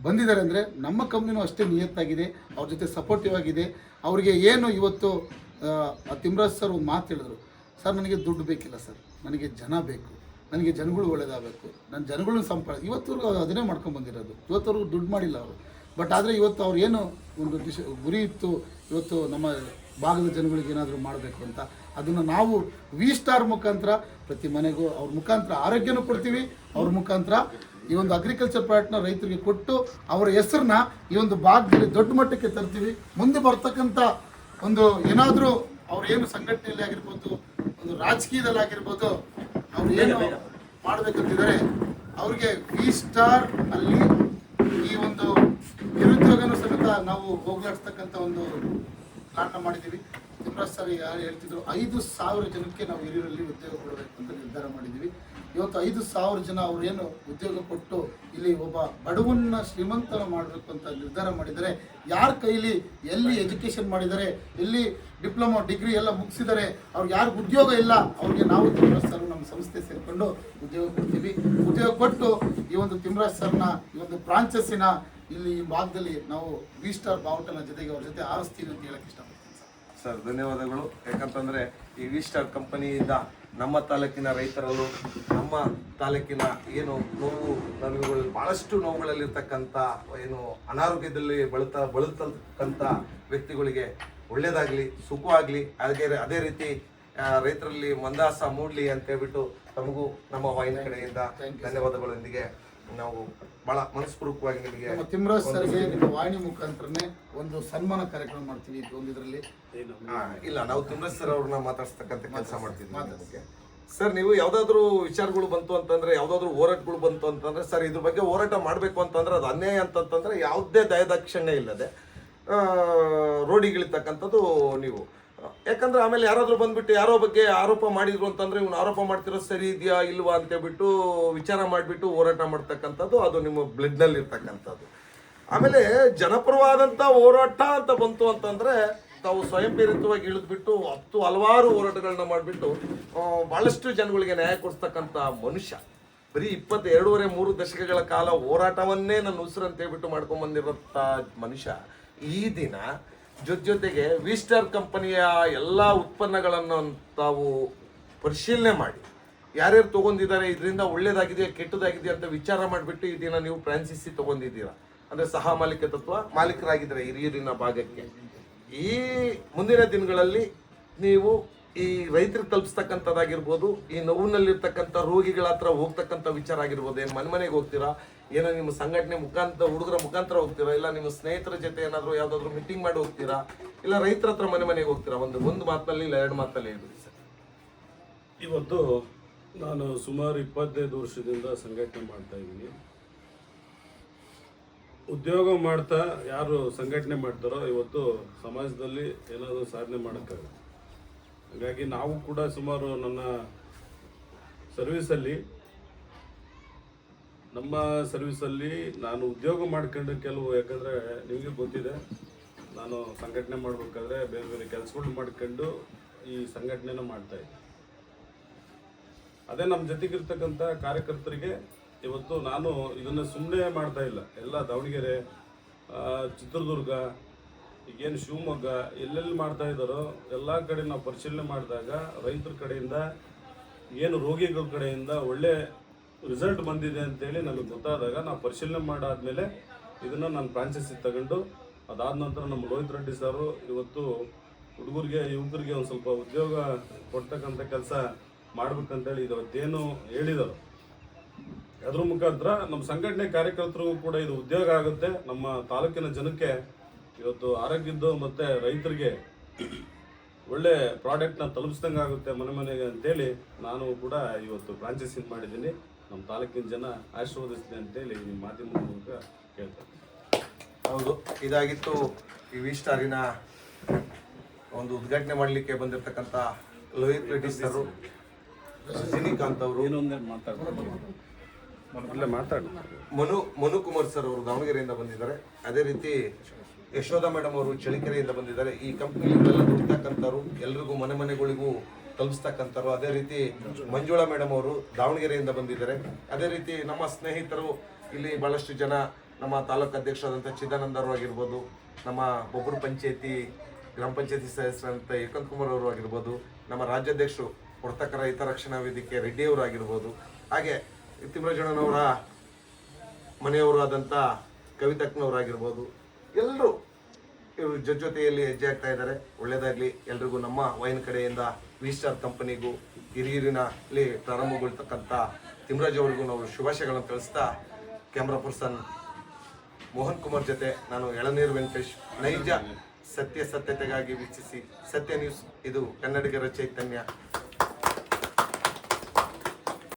ಬಂದಿದ್ದಾರೆ ಅಂದರೆ ನಮ್ಮ ಕಂಪ್ನಿನೂ ಅಷ್ಟೇ ನಿಯತ್ತಾಗಿದೆ, ಅವ್ರ ಜೊತೆ ಸಪೋರ್ಟಿವ್ ಆಗಿದೆ. ಅವರಿಗೆ ಏನು ಇವತ್ತು ತಿಮ್ಮರಾಜ್ ಸರ್ ಒಂದು ಮಾತು ಹೇಳಿದ್ರು, ಸರ್ ನನಗೆ ದುಡ್ಡು ಬೇಕಿಲ್ಲ ಸರ್, ನನಗೆ ಜನ ಬೇಕು, ನನಗೆ ಜನಗಳು ಒಳ್ಳೇದಾಗಬೇಕು, ನನ್ನ ಜನಗಳನ್ನ ಇವತ್ತವರೆಗೂ ಅದನ್ನೇ ಮಾಡ್ಕೊಂಡು ಬಂದಿರೋದು. ಇವತ್ತವರೆಗೂ ದುಡ್ಡು ಮಾಡಿಲ್ಲ ಅವರು. ಬಟ್ ಆದರೆ ಇವತ್ತು ಅವ್ರು ಏನು ಒಂದು ಗುರಿ ಇತ್ತು, ಇವತ್ತು ನಮ್ಮ ಭಾಗದ ಜನಗಳಿಗೆ ಏನಾದರೂ ಮಾಡಬೇಕು ಅಂತ, ಅದನ್ನು ನಾವು ವಿ ಸ್ಟಾರ್ ಮುಖಾಂತರ ಪ್ರತಿ ಮನೆಗೂ ಅವ್ರ ಮುಖಾಂತರ ಆರೋಗ್ಯನೂ ಕೊಡ್ತೀವಿ. ಅವ್ರ ಮುಖಾಂತರ ಈ ಒಂದು ಅಗ್ರಿಕಲ್ಚರ್ ಪ್ರಾಡಕ್ಟ್ನ ರೈತರಿಗೆ ಕೊಟ್ಟು ಅವರ ಹೆಸರನ್ನ ಈ ಒಂದು ಭಾಗದಲ್ಲಿ ದೊಡ್ಡ ಮಟ್ಟಕ್ಕೆ ತರ್ತೀವಿ. ಮುಂದೆ ಬರ್ತಕ್ಕಂಥ ಒಂದು ಏನಾದರೂ ಅವ್ರು ಏನು ಸಂಘಟನೆಯಲ್ಲಿ ಆಗಿರ್ಬೋದು, ಒಂದು ರಾಜಕೀಯದಲ್ಲಿ ಆಗಿರ್ಬೋದು, ಅವ್ರು ಏನು ಮಾಡಬೇಕಂತಿದ್ದಾರೆ ಅವ್ರಿಗೆ ವಿ ಸ್ಟಾರ್ ಅಲ್ಲಿ ಈ ಒಂದು ನಿರುದ್ಯೋಗನೂ ಸಮೇತ ನಾವು ಹೋಗ್ಲಾಡ್ಸ್ತಕ್ಕಂಥ ಒಂದು ಪ್ಲಾನ್ನ ಮಾಡಿದ್ದೀವಿ. ತಿಮ್ಮರಾಜ್ ಸರ್ ಯಾರು ಹೇಳ್ತಿದ್ರು 5,000 ಜನಕ್ಕೆ ನಾವು ಹಿರಿಯೂರಲ್ಲಿ ಉದ್ಯೋಗ ಕೊಡಬೇಕು ಅಂತ ನಿರ್ಧಾರ ಮಾಡಿದ್ದೀವಿ. ಇವತ್ತು 5,000 ಜನ ಅವ್ರೇನು ಉದ್ಯೋಗ ಕೊಟ್ಟು ಇಲ್ಲಿ ಒಬ್ಬ ಬಡವನ್ನ ಶ್ರೀಮಂತನ ಮಾಡಬೇಕು ಅಂತ ನಿರ್ಧಾರ ಮಾಡಿದರೆ, ಯಾರ ಕೈಲಿ ಎಲ್ಲಿ ಎಜುಕೇಷನ್ ಮಾಡಿದ್ದಾರೆ, ಎಲ್ಲಿ ಡಿಪ್ಲೊಮಾ ಡಿಗ್ರಿ ಎಲ್ಲ ಮುಗಿಸಿದ್ದಾರೆ, ಅವ್ರಿಗೆ ಯಾರಿಗೂ ಉದ್ಯೋಗ ಇಲ್ಲ, ಅವ್ರಿಗೆ ನಾವು ತಿಮ್ಮರಾಜ್ ಸರ್ ನಮ್ಮ ಸಂಸ್ಥೆ ಸೇರಿಕೊಂಡು ಉದ್ಯೋಗ ಕೊಡ್ತೀವಿ. ಉದ್ಯೋಗ ಕೊಟ್ಟು ಈ ಒಂದು ತಿಮ್ಮರಾಜ್ ಸರ್ನ ಈ ಒಂದು ಫ್ರಾಂಚೈಸಿನ ಇಲ್ಲಿ ಈ ಭಾಗದಲ್ಲಿ ನಾವು ವಿ ಸ್ಟಾರ್ ಬಾವುಟನ ಜೊತೆಗೆ ಅವ್ರ ಜೊತೆ ಆರಿಸ್ತೀವಿ ಅಂತ ಹೇಳಕ್ಕೆ ಇಷ್ಟಪಡ್ತೀನಿ ಸರ್. ಧನ್ಯವಾದಗಳು. ಯಾಕಂತಂದ್ರೆ ಈ ವಿ ಸ್ಟಾರ್ ಕಂಪನಿಯಿಂದ ನಮ್ಮ ತಾಲೂಕಿನ ರೈತರಲ್ಲೂ ನಮ್ಮ ತಾಲೂಕಿನ ಏನು ನೋವುಗಳು ಬಹಳಷ್ಟು ನೋವುಗಳಲ್ಲಿರ್ತಕ್ಕಂಥ ಏನು ಅನಾರೋಗ್ಯದಲ್ಲಿ ಬಳಲ್ತಕ್ಕಂಥ ವ್ಯಕ್ತಿಗಳಿಗೆ ಒಳ್ಳೇದಾಗಲಿ, ಸುಖವಾಗಲಿ, ಅದೇ ರೀತಿ ರೈತರಲ್ಲಿ ಮಂದಹಾಸ ಮೂಡಲಿ ಅಂತ ಹೇಳ್ಬಿಟ್ಟು ತಮಗೂ ನಮ್ಮ ವಾಹಿನಿ ಕಡೆಯಿಂದ ಧನ್ಯವಾದಗಳೊಂದಿಗೆ ನಾವು ಬಹಳ ಮನಸ್ಪೂರ್ವಕವಾಗಿ ನಿಮಗೆ ತಿಮ್ಮರಾಜ್ ಸರ್ಗೆ ನಿಮ್ಮ ವಾಹಿನಿ ಮುಖಾಂತರನೇ ಒಂದು ಸನ್ಮಾನ ಕಾರ್ಯಕ್ರಮ ಮಾಡ್ತೀವಿ. ಒಂದಿದ್ರಲ್ಲಿ ಇಲ್ಲ, ನಾವು ತಿಮ್ಮರಾಜ್ ಸರ್ ಅವ್ರನ್ನ ಮಾತಾಡ್ಸ್ತಕ್ಕಂಥ ಕೆಲಸ ಮಾಡ್ತಿದ್ವಿ. ಸರ್, ನೀವು ಯಾವ್ದಾದ್ರು ವಿಚಾರಗಳು ಬಂತು ಅಂತಂದ್ರೆ, ಯಾವ್ದಾದ್ರು ಹೋರಾಟಗಳು ಬಂತು ಅಂತಂದ್ರೆ, ಸರ್ ಇದ್ರ ಬಗ್ಗೆ ಹೋರಾಟ ಮಾಡ್ಬೇಕು ಅಂತಂದ್ರೆ ಅದು ಅನ್ಯಾಯ ಅಂತಂತಂದ್ರೆ ಯಾವುದೇ ದಯದಾಕ್ಷಿಣ್ಯ ಇಲ್ಲದೆ ರೋಡಿಗಿಳಿತಕ್ಕಂಥದ್ದು ನೀವು ಯಾಕಂದ್ರೆ ಆಮೇಲೆ ಯಾರಾದರೂ ಬಂದ್ಬಿಟ್ಟು ಯಾರೋ ಬಗ್ಗೆ ಆರೋಪ ಮಾಡಿದ್ರು ಅಂತಂದ್ರೆ ಇವ್ನು ಆರೋಪ ಮಾಡ್ತಿರೋದು ಸರಿ ಇದೆಯಾ ಇಲ್ವಾ ಅಂತೇಳ್ಬಿಟ್ಟು ವಿಚಾರ ಮಾಡಿಬಿಟ್ಟು ಹೋರಾಟ ಮಾಡ್ತಕ್ಕಂಥದ್ದು ಅದು ನಿಮ್ಮ ಬ್ಲಡ್ನಲ್ಲಿ ಇರ್ತಕ್ಕಂಥದ್ದು. ಆಮೇಲೆ ಜನಪರವಾದಂಥ ಹೋರಾಟ ಅಂತ ಬಂತು ಅಂತಂದ್ರೆ ತಾವು ಸ್ವಯಂ ಪ್ರೇರಿತವಾಗಿ ಇಳಿದ್ಬಿಟ್ಟು ಹಲವಾರು ಹೋರಾಟಗಳನ್ನ ಮಾಡಿಬಿಟ್ಟು ಭಾಳಷ್ಟು ಜನಗಳಿಗೆ ನ್ಯಾಯ ಕೊಡಿಸ್ತಕ್ಕಂಥ ಮನುಷ್ಯ. ಬರೀ 22.5-3 ದಶಕಗಳ ಕಾಲ ಹೋರಾಟವನ್ನೇ ನನ್ನ ಉಸಿರು ಅಂತ ಹೇಳ್ಬಿಟ್ಟು ಮಾಡ್ಕೊಂಡ್ಬಂದಿರೋಂಥ ಮನುಷ್ಯ ಈ ದಿನ ಜೊತೆಗೆ ವಿ ಸ್ಟಾರ್ ಕಂಪನಿಯ ಎಲ್ಲ ಉತ್ಪನ್ನಗಳನ್ನು ತಾವು ಪರಿಶೀಲನೆ ಮಾಡಿ ಯಾರ್ಯಾರು ತೊಗೊಂಡಿದ್ದಾರೆ, ಇದರಿಂದ ಒಳ್ಳೇದಾಗಿದೆ ಕೆಟ್ಟದಾಗಿದೆ ಅಂತ ವಿಚಾರ ಮಾಡಿಬಿಟ್ಟು ಈ ದಿನ ನೀವು ಫ್ರಾಂಚೈಸಿ ತೊಗೊಂಡಿದ್ದೀರಾ. ಅಂದರೆ ಸಹ ಮಾಲೀಕತ್ವ ಮಾಲೀಕರಾಗಿದ್ದಾರೆ ಹಿರಿಯೂರಿನ ಭಾಗಕ್ಕೆ. ಈ ಮುಂದಿನ ದಿನಗಳಲ್ಲಿ ನೀವು ಈ ರೈತರಿಗೆ ತಲುಪಿಸ್ತಕ್ಕಂಥದ್ದಾಗಿರ್ಬೋದು, ಈ ನೋವಿನಲ್ಲಿರ್ತಕ್ಕಂಥ ರೋಗಿಗಳ ಹತ್ರ ಹೋಗ್ತಕ್ಕಂಥ ವಿಚಾರ ಆಗಿರ್ಬೋದು, ಏನು ಮನೆಗೆ ಹೋಗ್ತೀರಾ, ಏನೋ ನಿಮ್ಮ ಸಂಘಟನೆ ಮುಖಾಂತರ ಹುಡುಗರ ಮುಖಾಂತರ ಹೋಗ್ತೀರಾ, ಇಲ್ಲ ನಿಮ್ಮ ಸ್ನೇಹಿತರ ಜೊತೆ ಏನಾದರೂ ಯಾವುದಾದ್ರೂ ಮೀಟಿಂಗ್ ಮಾಡಿ ಹೋಗ್ತೀರಾ, ಇಲ್ಲ ರೈತರ ಹತ್ರ ಮನೆಗೆ ಹೋಗ್ತೀರಾ? ಒಂದು ಮಾತಿನಲ್ಲಿ ಇಲ್ಲ 2 ಮಾತಲ್ಲಿ ಹೇಳ್ಬಿಡಿ ಸರ್. ಇವತ್ತು ನಾನು ಸುಮಾರು 25 ವರ್ಷದಿಂದ ಸಂಘಟನೆ ಮಾಡ್ತಾ ಇದ್ದೀನಿ. ಉದ್ಯೋಗ ಮಾಡ್ತಾ ಯಾರು ಸಂಘಟನೆ ಮಾಡ್ತಾರೋ ಇವತ್ತು ಸಮಾಜದಲ್ಲಿ ಏನಾದರೂ ಸಾಧನೆ ಮಾಡೋಕ್ಕಾಗುತ್ತೆ. ಹಾಗಾಗಿ ನಾವು ಕೂಡ ಸುಮಾರು ನನ್ನ ಸರ್ವಿಸಲ್ಲಿ ನಾನು ಉದ್ಯೋಗ ಮಾಡ್ಕೊಂಡು ಕೆಲವು, ಯಾಕಂದರೆ ನಿಮಗೆ ಗೊತ್ತಿದೆ, ನಾನು ಸಂಘಟನೆ ಮಾಡಬೇಕಾದ್ರೆ ಬೇರೆ ಬೇರೆ ಕೆಲಸಗಳು ಮಾಡ್ಕೊಂಡು ಈ ಸಂಘಟನೆನ ಮಾಡ್ತಾಯಿದ್ದೆ. ಅದೇ ನಮ್ಮ ಜೊತೆಗಿರ್ತಕ್ಕಂಥ ಕಾರ್ಯಕರ್ತರಿಗೆ ಇವತ್ತು ನಾನು ಇದನ್ನು ಸುಮ್ಮನೆ ಮಾಡ್ತಾ ಇಲ್ಲ. ಎಲ್ಲ ದಾವಣಗೆರೆ, ಚಿತ್ರದುರ್ಗ, ಈಗೇನು ಶಿವಮೊಗ್ಗ ಎಲ್ಲೆಲ್ಲಿ ಮಾಡ್ತಾ ಇದ್ದಾರೋ ಎಲ್ಲ ಕಡೆ ನಾವು ಪರಿಶೀಲನೆ ಮಾಡಿದಾಗ ರೈತರ ಕಡೆಯಿಂದ ಏನು ರೋಗಿಗಳ ಕಡೆಯಿಂದ ಒಳ್ಳೆ ರಿಸಲ್ಟ್ ಬಂದಿದೆ ಅಂತೇಳಿ ನನಗೆ ಗೊತ್ತಾದಾಗ ನಾವು ಪರಿಶೀಲನೆ ಮಾಡಾದ್ಮೇಲೆ ಇದನ್ನು ನಾನು ಫ್ರಾಂಚೈಸಿ ತಗೊಂಡು, ಅದಾದ ನಂತರ ನಮ್ಮ ರೋಹಿತ್ ರೆಡ್ಡಿ ಸಾರು ಇವತ್ತು ಹುಡುಗರಿಗೆ ಯುವಕರಿಗೆ ಒಂದು ಸ್ವಲ್ಪ ಉದ್ಯೋಗ ಕೊಡ್ತಕ್ಕಂಥ ಕೆಲಸ ಮಾಡ್ಬೇಕಂತೇಳಿ ಇವತ್ತೇನು ಹೇಳಿದರು, ಅದ್ರ ಮುಖಾಂತರ ನಮ್ಮ ಸಂಘಟನೆ ಕಾರ್ಯಕರ್ತರಿಗೂ ಕೂಡ ಇದು ಉದ್ಯೋಗ ಆಗುತ್ತೆ. ನಮ್ಮ ತಾಲೂಕಿನ ಜನಕ್ಕೆ ಇವತ್ತು ಆರೋಗ್ಯದ್ದು ಮತ್ತು ರೈತರಿಗೆ ಒಳ್ಳೆ ಪ್ರಾಡಕ್ಟ್ನ ತಲುಪಿಸ್ದಂಗೆ ಆಗುತ್ತೆ ಮನೆಗೆ ಅಂತೇಳಿ ನಾನು ಕೂಡ ಇವತ್ತು ಫ್ರಾಂಚೈಸಿ ಮಾಡಿದ್ದೀನಿ. ನಮ್ಮ ತಾಲೂಕಿನ ಜನ ಆಶೀರ್ವದಿಸ್ತೀನಿ ಅಂತೇಳಿ ನಿಮ್ಮ ಮಾಧ್ಯಮದ ಮೂಲಕ ಕೇಳ್ತಾರೆ. ಹೌದು, ಇದಾಗಿತ್ತು ಈ ವಿ ಸ್ಟಾರಿನ ಒಂದು ಉದ್ಘಾಟನೆ ಮಾಡಲಿಕ್ಕೆ ಬಂದಿರತಕ್ಕಂಥ ಲೋಹಿತ್ ರೆಡ್ಡಿ ಸರ್, ರಜನಿಕಾಂತ್ ಅವರು, ಮನು ಕುಮಾರ್ ಸರ್ ಅವರು ದಾವಣಗೆರೆಯಿಂದ ಬಂದಿದ್ದಾರೆ. ಅದೇ ರೀತಿ ಯಶೋಧ ಮೇಡಮ್ ಅವರು ಚಳಿಕೆರೆಯಿಂದ ಬಂದಿದ್ದಾರೆ. ಈ ಕಂಪ್ನಿಗಳೆಲ್ಲ ದುಡಿತಕ್ಕಂಥವ್ರು, ಎಲ್ರಿಗೂ ಮನೆಗಳಿಗೂ ತಲುಪಿಸ್ತಕ್ಕಂಥವ್ರು. ಅದೇ ರೀತಿ ಮಂಜುಳಾ ಮೇಡಮ್ ಅವರು ದಾವಣಗೆರೆಯಿಂದ ಬಂದಿದ್ದಾರೆ. ಅದೇ ರೀತಿ ನಮ್ಮ ಸ್ನೇಹಿತರು ಇಲ್ಲಿ ಭಾಳಷ್ಟು ಜನ, ನಮ್ಮ ತಾಲೂಕು ಅಧ್ಯಕ್ಷರಾದಂಥ ಚಿದಾನಂದ ಅವರು ಆಗಿರ್ಬೋದು, ನಮ್ಮ ಬೊಬ್ಬರು ಪಂಚಾಯತಿ ಗ್ರಾಮ ಪಂಚಾಯತಿ ಸದಸ್ಯರಂತ ಏಕಂತ್ ಕುಮಾರ್ ಅವರು ಆಗಿರ್ಬೋದು, ನಮ್ಮ ರಾಜ್ಯಾಧ್ಯಕ್ಷರು ವರ್ತಕರ ಹಿತರಕ್ಷಣಾ ವೇದಿಕೆ ರೆಡ್ಡಿ ಅವರು ಆಗಿರ್ಬೋದು, ಹಾಗೆ ತಿಮ್ಮರಾಜಣ್ಣನವರ ಮನೆಯವರು ಆದಂಥ ಕವಿತಕ್ಕನವರಾಗಿರ್ಬೋದು, ಎಲ್ಲರೂ ಇವರು ಜೊತೆಯಲ್ಲಿ ಹೆಜ್ಜೆ ಆಗ್ತಾ ಇದ್ದಾರೆ. ಒಳ್ಳೆಯದಾಗಲಿ ಎಲ್ರಿಗೂ. ನಮ್ಮ ವೈನ್ ಕಡೆಯಿಂದ ವಿ ಸ್ಟಾರ್ ಕಂಪನಿಗೂ ಹಿರಿಯೂರಿನಲ್ಲಿ ಪ್ರಾರಂಭಗೊಳ್ತಕ್ಕಂಥ ತಿಮ್ಮರಾಜ್ ಅವರಿಗೂ ನಾವು ಶುಭಾಶಯಗಳನ್ನು ತಿಳಿಸ್ತಾ, ಕ್ಯಾಮ್ರಾ ಪರ್ಸನ್ ಮೋಹನ್ ಕುಮಾರ್ ಜೊತೆ ನಾನು ಎಳನೀರು ವೆಂಕಟೇಶ್. ನೈಜ ಸತ್ಯತೆಗಾಗಿ ವೀಕ್ಷಿಸಿ ಸತ್ಯ ನ್ಯೂಸ್. ಇದು ಕನ್ನಡಿಗರ ಚೈತನ್ಯ.